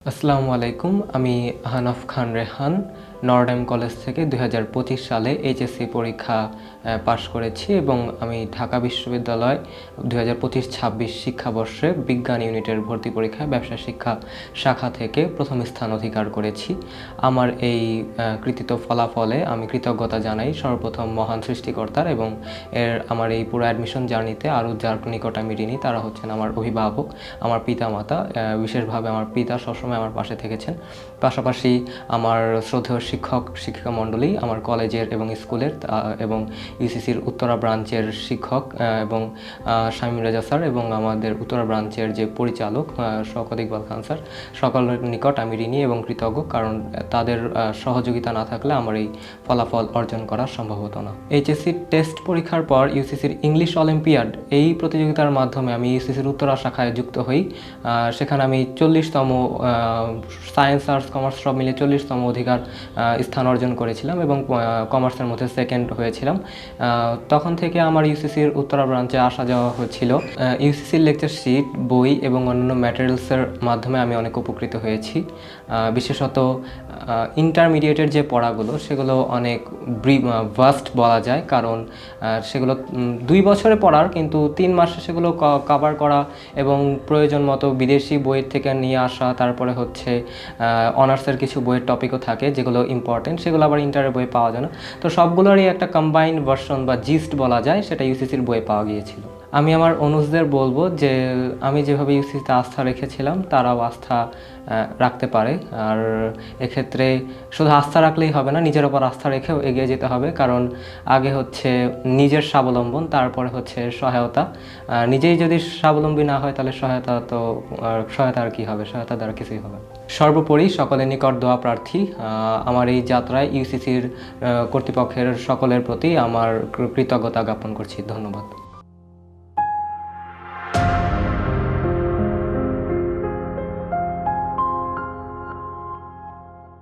আসসালামু আলাইকুম। আমি আহনাফ খান রেহান নর্ডাম কলেজ থেকে 2025 সালে এইচএসসি পরীক্ষা পাশ করেছি এবং আমি ঢাকা বিশ্ববিদ্যালয় 2025-26 শিক্ষাবর্ষে বিজ্ঞান ইউনিটের ভর্তি পরীক্ষায় ব্যবসা শিক্ষা শাখা থেকে প্রথম স্থান অধিকার করেছি। আমার এই কৃতিত্ব ফলাফলে আমি কৃতজ্ঞতা জানাই সর্বপ্রথম মহান সৃষ্টিকর্তার এবং আমার এই পুরো অ্যাডমিশন জার্নিতে আরও যার নিকট আমি ঋণী তারা হচ্ছেন আমার অভিভাবক, আমার পিতামাতা, বিশেষভাবে আমার পিতা সবসময় আমার পাশে থেকেছেন। পাশাপাশি আমার শ্রদ্ধেয় শিক্ষক শিক্ষিকা মণ্ডলী, আমার কলেজের এবং স্কুলের এবং ইউসিসির উত্তরা ব্রাঞ্চের শিক্ষক এবং শামীম রেজা স্যার এবং আমাদের উত্তরা ব্রাঞ্চের যে পরিচালক শওকত ইকবাল খান স্যার, সকলের নিকট আমি ঋণী এবং কৃতজ্ঞ, কারণ তাদের সহযোগিতা না থাকলে আমার এই ফলাফল অর্জন করা সম্ভব হতো না। এইচএসসি টেস্ট পরীক্ষার পর ইউসিসির ইংলিশ অলিম্পিয়াড এই প্রতিযোগিতার মাধ্যমে আমি ইউসিসির উত্তরা শাখায় যুক্ত হই। সেখানে আমি 40তম সায়েন্স আর্টস কমার্স সব মিলে 40তম স্থান অর্জন করেছিলাম এবং কমার্সের মধ্যে সেকেন্ড হয়েছিলাম। তখন থেকে আমার ইউসিসির উত্তরা ব্রাঞ্চে আসা যাওয়া হচ্ছিল। ইউসিসির লেকচার শিট, বই এবং অন্যান্য ম্যাটেরিয়ালসের মাধ্যমে আমি অনেক উপকৃত হয়েছি। বিশেষত ইন্টারমিডিয়েটের যে পড়াগুলো সেগুলো অনেক ভাস্ট বলা যায়, কারণ সেগুলো 2 বছরে পড়ার, কিন্তু 3 মাসে সেগুলো কভার করা এবং প্রয়োজন মতো বিদেশি বইয়ের থেকে নিয়ে আসা, তারপরে হচ্ছে অনার্সের কিছু বইয়ের টপিকও থাকে যেগুলো ইম্পর্টেন্ট, সেগুলো আবার ইন্টারের বই পাওয়া যায় না। তো সবগুলোরই একটা কম্বাইন্ড ভার্সন বা জিস্ট বলা যায়, সেটা ইউসিসির বইয়ে পাওয়া গিয়েছিল। আমি আমার অনুজদের বলবো যে আমি যেভাবে ইউসিসিতে আস্থা রেখেছিলাম তারাও আস্থা রাখতে পারে। আর এক্ষেত্রে শুধু আস্থা রাখলেই হবে না, নিজের ওপর আস্থা রেখেও এগিয়ে যেতে হবে, কারণ আগে হচ্ছে নিজের স্বাবলম্বন, তারপরে হচ্ছে সহায়তা। নিজেই যদি স্বাবলম্বী না হয় তাহলে সহায়তা আর কি হবে, সহায়তা দ্বারা কিছুই হবে। সর্বোপরি সকলের নিকট দোয়া প্রার্থী। আমার এই যাত্রায় ইউসিসির কর্তৃপক্ষের সকলের প্রতি আমার কৃতজ্ঞতা জ্ঞাপন করছি। ধন্যবাদ।